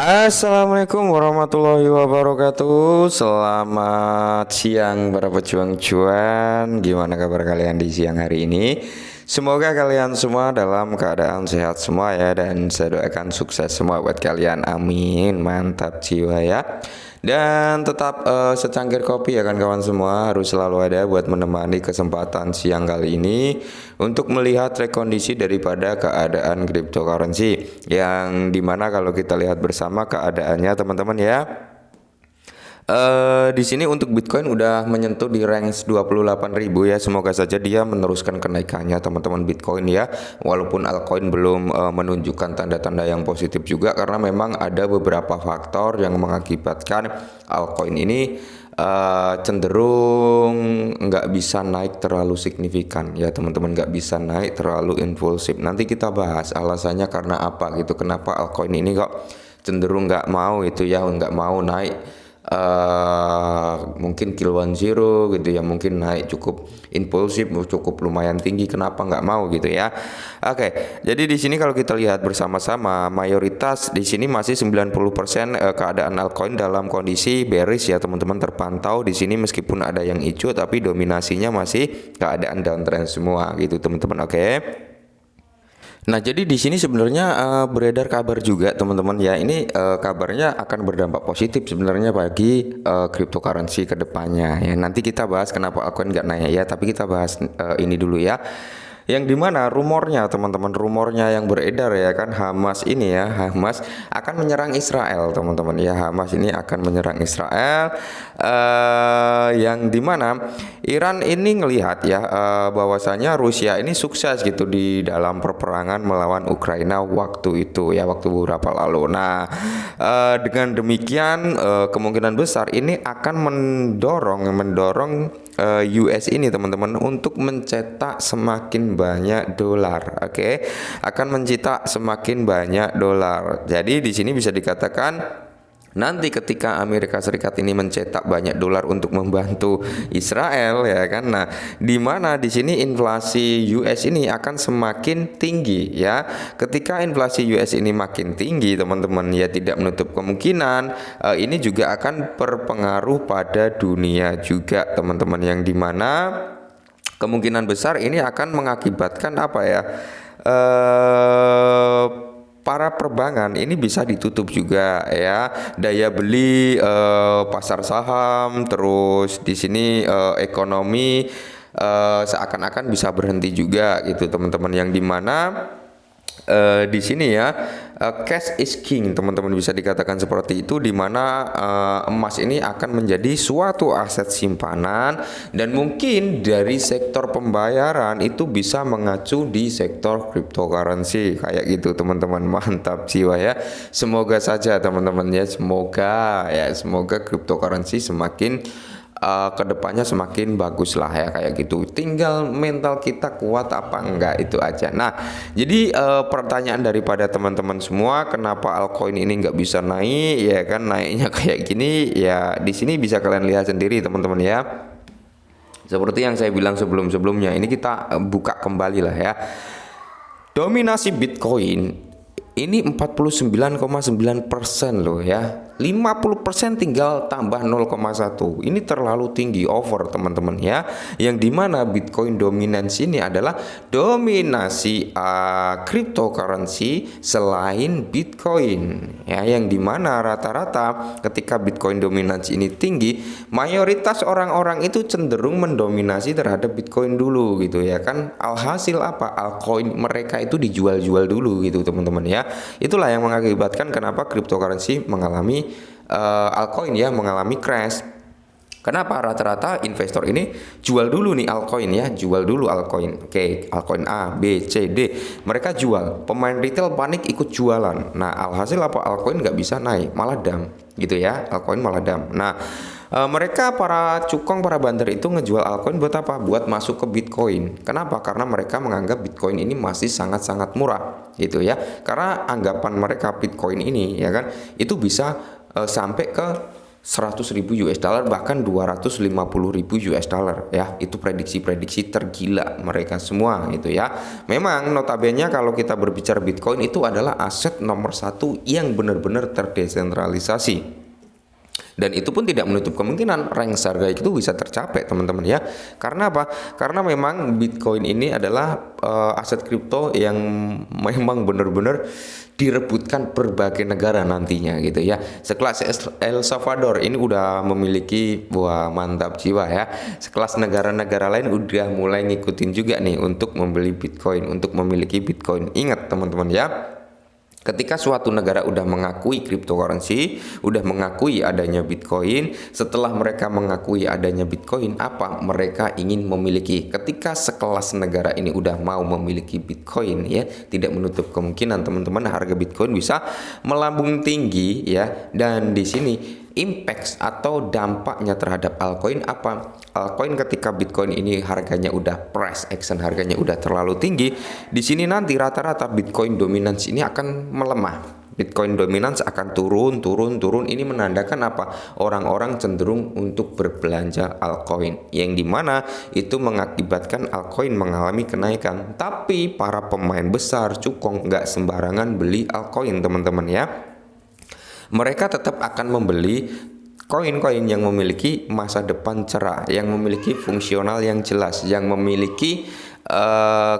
Assalamualaikum warahmatullahi wabarakatuh. Selamat siang para pejuang cuan. Gimana kabar kalian di siang hari ini? Semoga kalian semua dalam keadaan sehat semua ya. Dan saya doakan sukses semua buat kalian. Amin. Mantap jiwa ya. Dan tetap secangkir kopi ya kan kawan semua, harus selalu ada buat menemani kesempatan siang kali ini untuk melihat rekondisi daripada keadaan cryptocurrency, yang dimana kalau kita lihat bersama keadaannya teman-teman ya. Di sini untuk Bitcoin udah menyentuh di range 28.000 ya. Semoga saja dia meneruskan kenaikannya teman-teman Bitcoin ya. Walaupun altcoin belum menunjukkan tanda-tanda yang positif juga, karena memang ada beberapa faktor yang mengakibatkan altcoin ini cenderung nggak bisa naik terlalu signifikan ya teman-teman, nggak bisa naik terlalu impulsif. Nanti kita bahas alasannya karena apa gitu, kenapa altcoin ini kok cenderung nggak mau itu ya, nggak mau naik mungkin kill one zero gitu ya, mungkin naik cukup impulsif, cukup lumayan tinggi, kenapa nggak mau gitu ya. Oke, jadi di sini kalau kita lihat bersama-sama, mayoritas di sini masih 90% keadaan altcoin dalam kondisi bearish ya teman-teman, terpantau di sini meskipun ada yang hijau tapi dominasinya masih keadaan downtrend semua gitu teman-teman. Oke. Nah, jadi di sini sebenarnya beredar kabar juga teman-teman ya. Ini kabarnya akan berdampak positif sebenarnya bagi cryptocurrency ke depannya ya. Nanti kita bahas kenapa altcoin nggak naik ya, tapi kita bahas ini dulu ya. Yang dimana rumornya teman-teman, rumornya yang beredar ya kan, Hamas ini ya, Hamas akan menyerang Israel teman-teman ya. Hamas ini akan menyerang Israel, yang dimana Iran ini ngelihat ya bahwasanya Rusia ini sukses gitu di dalam perperangan melawan Ukraina waktu itu ya, waktu beberapa lalu. Nah, dengan demikian kemungkinan besar ini akan mendorong US ini teman-teman untuk mencetak semakin banyak dolar. Oke, akan mencetak semakin banyak dolar. Jadi di sini bisa dikatakan nanti ketika Amerika Serikat ini mencetak banyak dolar untuk membantu Israel ya kan. Nah, di mana di sini inflasi US ini akan semakin tinggi ya. Ketika inflasi US ini makin tinggi teman-teman ya, tidak menutup kemungkinan ini juga akan berpengaruh pada dunia juga teman-teman, yang dimana kemungkinan besar ini akan mengakibatkan apa ya? Para perbankan ini bisa ditutup juga ya, daya beli pasar saham, terus di sini ekonomi seakan-akan bisa berhenti juga gitu teman-teman, yang dimana di sini ya cash is king teman-teman, bisa dikatakan seperti itu, di mana emas ini akan menjadi suatu aset simpanan, dan mungkin dari sektor pembayaran itu bisa mengacu di sektor cryptocurrency kayak gitu teman-teman. Mantap jiwa ya, semoga saja teman-teman ya, semoga cryptocurrency semakin kedepannya semakin bagus lah ya kayak gitu. Tinggal mental kita kuat apa enggak, itu aja. Nah, jadi pertanyaan daripada teman-teman semua, kenapa altcoin ini nggak bisa naik ya kan, naiknya kayak gini ya, di sini bisa kalian lihat sendiri teman-teman ya. Seperti yang saya bilang sebelum-sebelumnya, ini kita buka kembali lah ya. Dominasi Bitcoin ini 49,9% loh ya. 50% tinggal tambah 0,1. Ini terlalu tinggi, over teman-teman ya. Yang dimana Bitcoin dominansi ini adalah dominasi cryptocurrency selain Bitcoin ya, yang dimana rata-rata ketika Bitcoin dominansi ini tinggi, mayoritas orang-orang itu cenderung mendominasi terhadap Bitcoin dulu gitu ya kan. Alhasil apa? Altcoin mereka itu dijual-jual dulu gitu teman-teman ya. Itulah yang mengakibatkan kenapa cryptocurrency mengalami altcoin ya mengalami crash. Kenapa? Rata-rata investor ini jual dulu nih altcoin ya, jual dulu altcoin. Oke, altcoin A, B, C, D, mereka jual. Pemain retail panik ikut jualan. Nah, alhasil apa? Altcoin nggak bisa naik, malah dump gitu ya. Altcoin malah dump. Nah, mereka para cukong, para bandar itu ngejual altcoin buat apa? Buat masuk ke Bitcoin. Kenapa? Karena mereka menganggap Bitcoin ini masih sangat-sangat murah gitu ya. Karena anggapan mereka Bitcoin ini ya kan, itu bisa sampai ke 100.000 US dollar, bahkan 250.000 US dollar ya. Itu prediksi-prediksi tergila mereka semua gitu ya. Memang notabene kalau kita berbicara Bitcoin itu adalah aset nomor satu yang benar-benar terdesentralisasi. Dan itu pun tidak menutup kemungkinan range harga itu bisa tercapai teman-teman ya. Karena apa? Karena memang Bitcoin ini adalah aset kripto yang memang benar-benar direbutkan berbagai negara nantinya gitu ya. Sekelas El Salvador ini udah memiliki, wah mantap jiwa ya. Sekelas negara-negara lain udah mulai ngikutin juga nih untuk membeli Bitcoin, untuk memiliki Bitcoin. Ingat teman-teman ya, ketika suatu negara udah mengakui cryptocurrency, udah mengakui adanya Bitcoin, setelah mereka mengakui adanya Bitcoin, apa mereka ingin memiliki? Ketika sekelas negara ini udah mau memiliki Bitcoin ya, tidak menutup kemungkinan teman-teman harga Bitcoin bisa melambung tinggi ya. Dan di sini impact atau dampaknya terhadap altcoin apa? Altcoin ketika Bitcoin ini harganya udah price action, harganya udah terlalu tinggi, di sini nanti rata-rata Bitcoin dominance ini akan melemah. Bitcoin dominance akan turun. Ini menandakan apa? Orang-orang cenderung untuk berbelanja altcoin, yang dimana itu mengakibatkan altcoin mengalami kenaikan. Tapi para pemain besar cukong nggak sembarangan beli altcoin teman-teman ya. Mereka tetap akan membeli koin-koin yang memiliki masa depan cerah, yang memiliki fungsional yang jelas, yang memiliki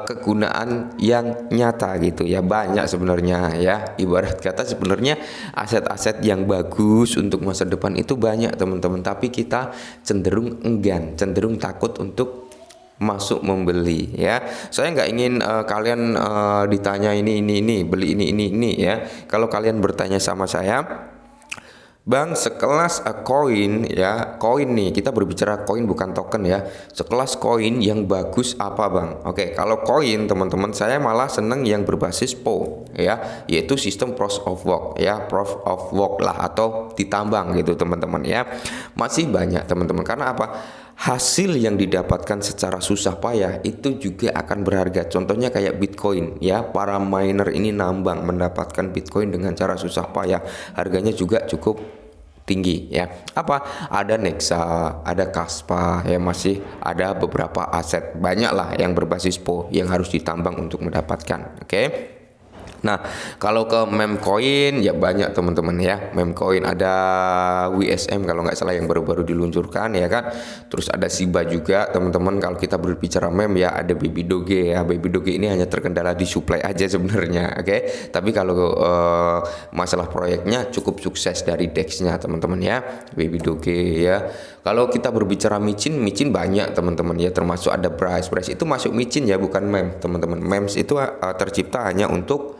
kegunaan yang nyata gitu ya. Banyak sebenarnya ya, ibarat kata sebenarnya aset-aset yang bagus untuk masa depan itu banyak teman-teman, tapi kita cenderung enggan, cenderung takut untuk masuk membeli ya. Saya nggak ingin kalian ditanya ini beli ini ya. Kalau kalian bertanya sama saya, Bang, sekelas koin ya, koin nih, kita berbicara koin bukan token ya. Sekelas koin yang bagus apa Bang? Oke, kalau koin teman-teman, saya malah seneng yang berbasis POW ya, yaitu sistem proof of work ya, proof of work lah, atau ditambang gitu teman-teman ya. Masih banyak teman-teman, karena apa? Hasil yang didapatkan secara susah payah itu juga akan berharga. Contohnya kayak Bitcoin ya, para miner ini nambang mendapatkan Bitcoin dengan cara susah payah, harganya juga cukup tinggi ya. Apa? Ada Nexa, ada Kaspa ya, masih ada beberapa aset, banyak lah yang berbasis POW yang harus ditambang untuk mendapatkan. Oke. Nah, kalau ke meme coin ya banyak teman-teman ya. Meme coin ada WSM kalau nggak salah yang baru-baru diluncurkan ya kan. Terus ada Shiba juga teman-teman. Kalau kita berbicara meme ya ada Baby Doge ya. Baby Doge ini hanya terkendala di supply aja sebenarnya, oke. Tapi kalau masalah proyeknya cukup sukses dari DEX-nya teman-teman ya. Baby Doge ya. Kalau kita berbicara micin banyak teman-teman ya, termasuk ada Bryce itu masuk micin ya, bukan meme teman-teman. Memes itu tercipta hanya untuk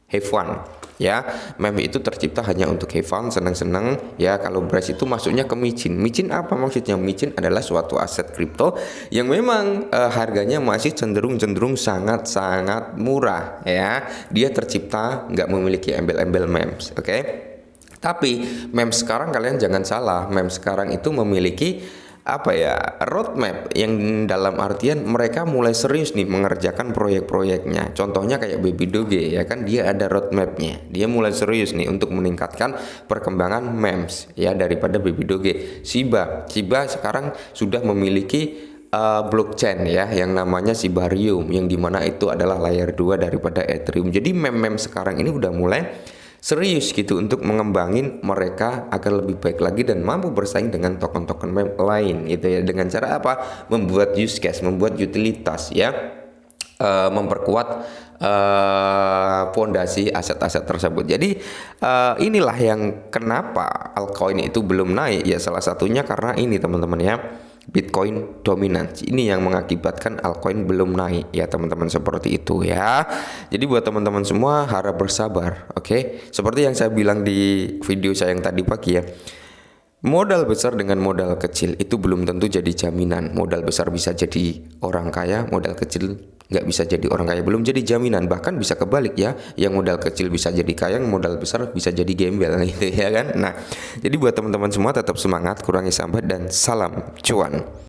have fun ya. Meme itu tercipta hanya untuk have fun, senang-senang ya. Kalau Bryce itu masuknya ke micin. Micin apa maksudnya? Micin adalah suatu aset kripto yang memang harganya masih cenderung sangat-sangat murah ya. Dia tercipta nggak memiliki embel-embel memes, oke. Tapi meme sekarang kalian jangan salah, meme sekarang itu memiliki apa ya, roadmap, yang dalam artian mereka mulai serius nih mengerjakan proyek-proyeknya. Contohnya kayak Baby Doge ya kan, dia ada roadmapnya, dia mulai serius nih untuk meningkatkan perkembangan memes ya daripada Baby Doge. Shiba sekarang sudah memiliki blockchain ya yang namanya Shibarium, yang dimana itu adalah layer 2 daripada Ethereum. Jadi meme-meme sekarang ini udah mulai serius gitu untuk mengembangin mereka agar lebih baik lagi dan mampu bersaing dengan token-token meme lain gitu ya. Dengan cara apa? Membuat use case, membuat utilitas ya, memperkuat fondasi aset-aset tersebut. Jadi inilah yang kenapa altcoin itu belum naik ya, salah satunya karena ini teman-teman ya, Bitcoin dominance ini yang mengakibatkan altcoin belum naik ya teman-teman, seperti itu ya. Jadi buat teman-teman semua harap bersabar, oke. Seperti yang saya bilang di video saya yang tadi pagi ya, modal besar dengan modal kecil itu belum tentu jadi jaminan. Modal besar bisa jadi orang kaya, modal kecil nggak bisa jadi orang kaya, belum jadi jaminan. Bahkan bisa kebalik ya, yang modal kecil bisa jadi kaya, yang modal besar bisa jadi gembel gitu ya kan. Nah, jadi buat teman-teman semua tetap semangat, kurangi sambat, dan salam cuan.